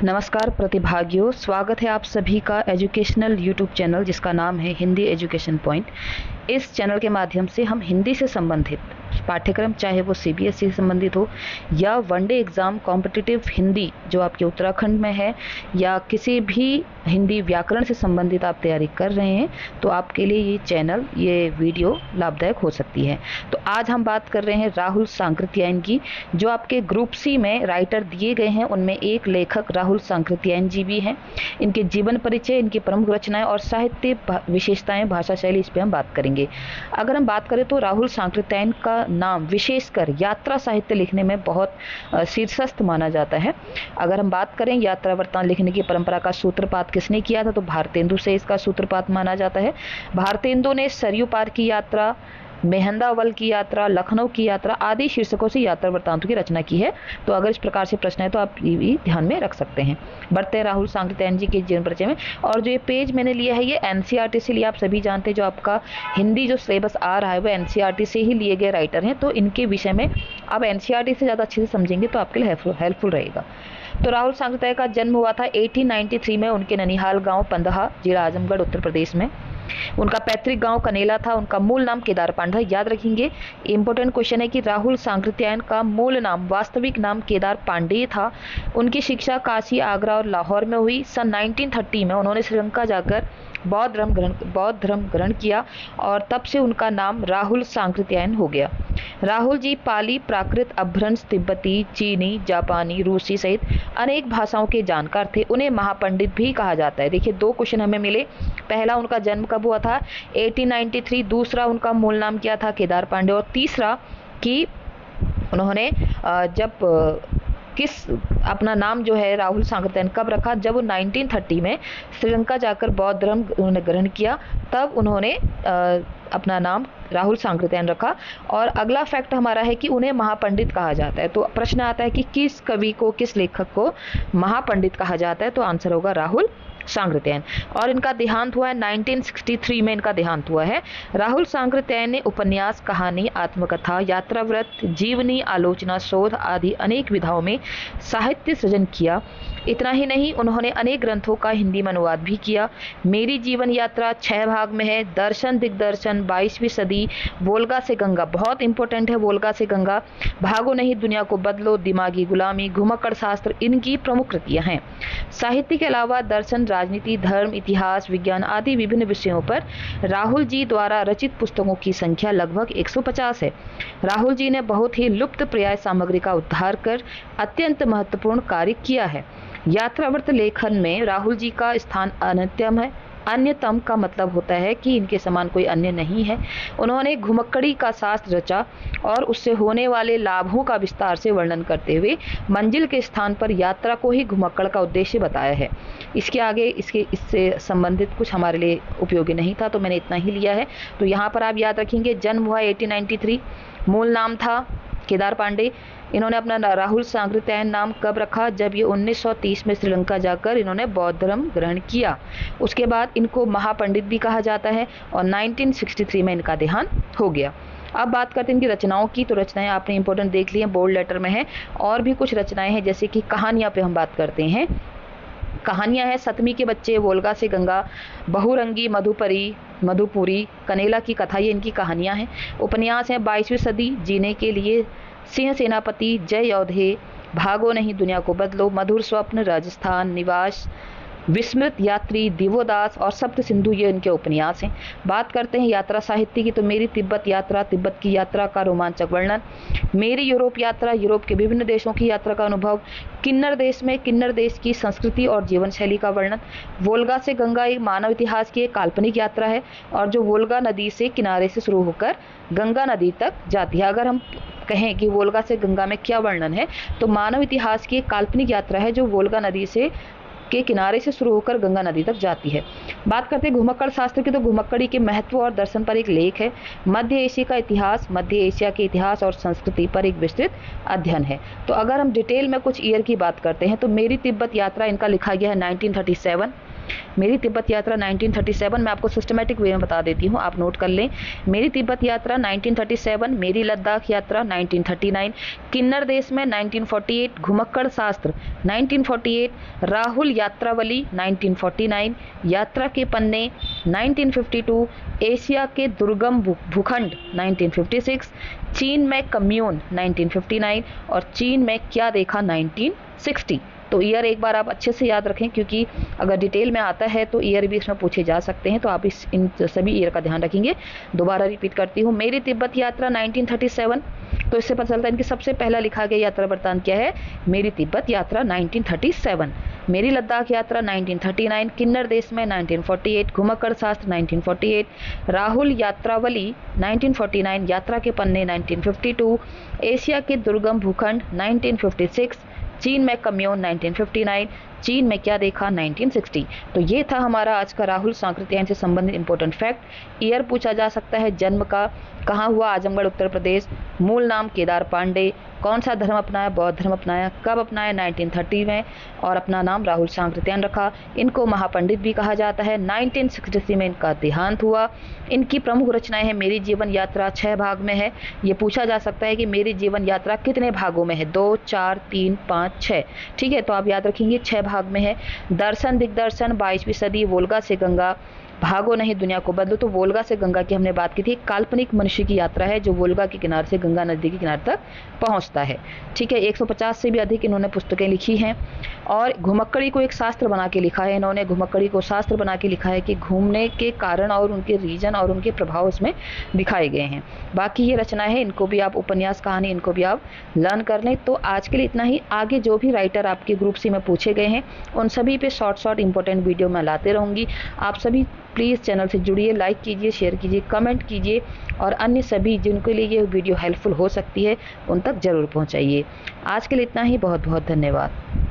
नमस्कार प्रतिभागियों, स्वागत है आप सभी का एजुकेशनल यूट्यूब चैनल जिसका नाम है हिंदी एजुकेशन पॉइंट। इस चैनल के माध्यम से हम हिंदी से संबंधित पाठ्यक्रम, चाहे वो सीबीएसई से संबंधित हो या वनडे एग्ज़ाम कॉम्पिटिटिव हिंदी जो आपके उत्तराखंड में है, या किसी भी हिंदी व्याकरण से संबंधित आप तैयारी कर रहे हैं, तो आपके लिए ये चैनल, ये वीडियो लाभदायक हो सकती है। तो आज हम बात कर रहे हैं राहुल सांकृत्यायन की, जो आपके ग्रुप सी में राइटर दिए गए हैं। उनमें एक लेखक राहुल सांकृत्यायन जी भी हैं। इनके जीवन परिचय, इनकी प्रमुख रचनाएं और साहित्य विशेषताएं, भाषा शैली, इस पर हम बात करेंगे। अगर हम बात करें तो राहुल सांकृत्यायन का नाम विशेषकर यात्रा साहित्य लिखने में बहुत शीर्षस्थ माना जाता है। अगर हम बात करें यात्रा वृत्तांत लिखने की परंपरा का सूत्रपात किसने किया था, तो भारतेंदु से इसका सूत्रपात माना जाता है। भारतेंदु ने सरयू पार की यात्रा, मेहंदावल की यात्रा, लखनऊ की यात्रा आदि शीर्षकों से यात्रा वृत्तांतों की रचना की है। तो अगर इस प्रकार से प्रश्न है तो आप ये भी ध्यान में रख सकते हैं। बढ़ते हैं राहुल सांकृत्यायन जी के जीवन परिचय में। और जो ये पेज मैंने लिया है ये एनसीईआरटी से लिया। आप सभी जानते हैं जो आपका हिंदी जो सिलेबस आ रहा है वो एनसीईआरटी से ही लिए गए राइटर हैं, तो इनके विषय में आप एनसीईआरटी से ज़्यादा अच्छे से समझेंगे तो आपके लिए हेल्पफुल रहेगा। तो राहुल सांकृत्यायन का जन्म हुआ था 1893 में उनके ननिहाल गाँव पंदहा, जिला आजमगढ़, उत्तर प्रदेश में। उनका पैतृक गांव कनेला था। उनका मूल नाम केदार पांडे। याद रखेंगे, इंपॉर्टेंट क्वेश्चन है कि राहुल सांकृत्यायन का मूल नाम, वास्तविक नाम केदार पांडे था। उनकी शिक्षा काशी, आगरा और लाहौर में हुई। सन 1930 में उन्होंने श्रीलंका जाकर बौद्ध धर्म ग्रहण किया और तब से उनका नाम राहुल सांकृत्यायन हो गया। राहुल जी पाली, प्राकृत, अपभ्रंश, तिब्बती, चीनी, जापानी, रूसी सहित अनेक भाषाओं के जानकार थे। उन्हें महापंडित भी कहा जाता है। देखिए, दो क्वेश्चन हमें मिले। पहला, उनका जन्म कब हुआ था, 1893। दूसरा, उनका मूल नाम क्या था, केदार पांडे। और तीसरा कि उन्होंने अपना नाम जो है राहुल सांकृत्यायन कब रखा, जब वो 1930 में श्रीलंका जाकर बौद्ध धर्म उन्होंने ग्रहण किया, तब उन्होंने अपना नाम राहुल सांकृत्यायन रखा। और अगला फैक्ट हमारा है कि उन्हें महापंडित कहा जाता है। तो प्रश्न आता है कि किस कवि को, किस लेखक को महापंडित कहा जाता है, तो आंसर होगा राहुल सांकृत्यायन। और इनका देहांत हुआ है 1963 में, इनका देहांत हुआ है। राहुल सांकृत्यायन ने उपन्यास, कहानी, आत्मकथा, यात्राव्रत, जीवनी, आलोचना, शोध आदि अनेक विधाओं में साहित्य सृजन किया। इतना ही नहीं, उन्होंने अनेक ग्रंथों का हिंदी में अनुवाद भी किया। मेरी जीवन यात्रा 6 भाग में है। दर्शन दिग्दर्शन, 22वीं सदी, वोल्गा से गंगा, बहुत इंपॉर्टेंट है वोल्गा से गंगा, भागो नहीं दुनिया को बदलो, दिमागी गुलामी, घुमक्कड़ शास्त्र इनकी प्रमुख कृतियां हैं। साहित्य के अलावा दर्शन, राजनीति, धर्म, इतिहास, विज्ञान आदि विभिन्न विषयों पर राहुल जी द्वारा रचित पुस्तकों की संख्या लगभग 150 है। राहुल जी ने बहुत ही लुप्त प्राय सामग्री का उद्धार कर अत्यंत महत्वपूर्ण कार्य किया है। यात्राव्रत लेखन में राहुल जी का स्थान अन्यतम है। अन्यतम का मतलब होता है कि इनके समान कोई अन्य नहीं है। उन्होंने घुमक्कड़ी का शास्त्र रचा और उससे होने वाले लाभों का विस्तार से वर्णन करते हुए मंजिल के स्थान पर यात्रा को ही घुमक्कड़ का उद्देश्य बताया है। इसके आगे इससे संबंधित कुछ हमारे लिए उपयोगी नहीं था, तो मैंने इतना ही लिया है। तो यहाँ पर आप याद रखेंगे, जन्म हुआ 1893, मूल नाम था केदार पांडे। इन्होंने अपना राहुल सांकृत्यायन नाम कब रखा, जब ये 1930 में श्रीलंका जाकर इन्होंने बौद्ध धर्म ग्रहण किया। उसके बाद इनको महापंडित भी कहा जाता है और 1963 में इनका देहांत हो गया। अब बात करते हैं इनकी रचनाओं की। तो रचनाएं आपने इंपॉर्टेंट देख ली हैं, बोल्ड लेटर में है। और भी कुछ रचनाएं हैं, जैसे कि कहानियां पे हम बात करते हैं। कहानियां हैं सतमी के बच्चे, वोल्गा से गंगा, बहुरंगी, मधुपुरी, कनेला की कथा, ये इनकी कहानियां हैं। उपन्यास हैं 22वीं सदी, जीने के लिए, सिंह सेनापति, जय योधे, भागो नहीं दुनिया को बदलो, मधुर स्वप्न, राजस्थान निवास, विस्मृत यात्री, दिवोदास और सप्त सिंधु, ये इनके उपन्यास हैं। बात करते हैं यात्रा साहित्य की। तो मेरी तिब्बत यात्रा, तिब्बत की यात्रा का रोमांचक वर्णन, मेरी यूरोप यात्रा, यूरोप के विभिन्न देशों की यात्रा का अनुभव, किन्नर देश में किन्नर देश की संस्कृति और जीवन शैली का वर्णन, वोल्गा से गंगा एक मानव इतिहास की एक काल्पनिक यात्रा है और जो वोल्गा नदी से किनारे से शुरू होकर गंगा नदी तक जाती है। अगर हम कहें कि वोल्गा से गंगा में क्या वर्णन है, तो मानव इतिहास की एक काल्पनिक यात्रा है जो वोल्गा नदी के किनारे से शुरू होकर गंगा नदी तक जाती है। बात करते हैं घुमक्कड़ शास्त्र की। तो घुमक्कड़ी के महत्व और दर्शन पर एक लेख है। मध्य एशिया का इतिहास, मध्य एशिया के इतिहास और संस्कृति पर एक विस्तृत अध्ययन है। तो अगर हम डिटेल में कुछ ईयर की बात करते हैं तो मेरी तिब्बत यात्रा इनका लिखा गया है 1937। मेरी तिब्बत यात्रा 1937 मैं आपको सिस्टमेटिक वे में बता देती हूँ, आप नोट कर लें। मेरी तिब्बत यात्रा 1937, मेरी लद्दाख यात्रा 1939, किन्नर देश में 1948, घुमक्कड़ शास्त्र 1948, राहुल यात्रावली 1949, यात्रा के पन्ने 1952, एशिया के दुर्गम भूखंड 1956, चीन में कम्यून 1959 और चीन में क्या देखा 1960। तो ईयर एक बार आप अच्छे से याद रखें, क्योंकि अगर डिटेल में आता है तो ईयर भी इसमें पूछे जा सकते हैं, तो आप इन सभी ईयर का ध्यान रखेंगे। दोबारा रिपीट करती हूँ, मेरी तिब्बत यात्रा 1937, तो इससे पता चलता है इनकी सबसे पहला लिखा गया यात्रा वृत्तांत क्या है, मेरी तिब्बत यात्रा 1937। मेरी लद्दाख यात्रा 1939, किन्नर देश में 1948, घुमक्कड़ शास्त्र 1948, राहुल यात्रावली 1949, यात्रा के पन्ने 1952, एशिया के दुर्गम भूखंड 1956, चीन में कम्यून 1959, चीन में क्या देखा 1960। तो ये था हमारा आज का राहुल सांकृत्यायन से संबंधित इंपॉर्टेंट फैक्ट। ईयर पूछा जा सकता है, जन्म का, कहाँ हुआ, आजमगढ़ उत्तर प्रदेश, मूल नाम केदार पांडे, कौन सा धर्म अपनाया, बौद्ध धर्म अपनाया, कब अपनाया 1930 में, और अपना नाम राहुल सांकृत्यायन रखा। इनको महापंडित भी कहा जाता है। 1963 में इनका देहांत हुआ। इनकी प्रमुख रचनाएं हैं, मेरी जीवन यात्रा 6 भाग में है। ये पूछा जा सकता है कि मेरी जीवन यात्रा कितने भागों में है, 2, 4, 3, 5, 6। ठीक है, तो आप याद रखेंगे 6 भाग में है। दर्शन दिग्दर्शन 22वीं सदी, वोल्गा से गंगा, भागो नहीं दुनिया को बदलो, तो वोल्गा से गंगा की हमने बात की थी। काल्पनिक मनुष्य की यात्रा है जो वोल्गा के किनारे से गंगा नदी के किनारे तक पहुंचता है। ठीक है, 150 से भी अधिक इन्होंने पुस्तकें लिखी हैं। और घुमक्कड़ी को एक शास्त्र बना के लिखा है इन्होंने, घुमक्कड़ी को शास्त्र बना के लिखा है कि घूमने के कारण और उनके रीजन और उनके प्रभाव उसमें दिखाए गए हैं। बाकी ये रचनाएं हैं, इनको भी आप, उपन्यास कहानी, इनको भी आप लर्न कर लें। तो आज के लिए इतना ही। आगे जो भी राइटर आपके ग्रुप सी में पूछे गए हैं उन सभी पे शॉर्ट इंपॉर्टेंट वीडियो मैं लाते रहूँगी। आप सभी प्लीज़ चैनल से जुड़िए, लाइक कीजिए, शेयर कीजिए, कमेंट कीजिए, और अन्य सभी जिनके लिए ये वीडियो हेल्पफुल हो सकती है उन तक ज़रूर पहुंचाइए। आज के लिए इतना ही। बहुत बहुत धन्यवाद।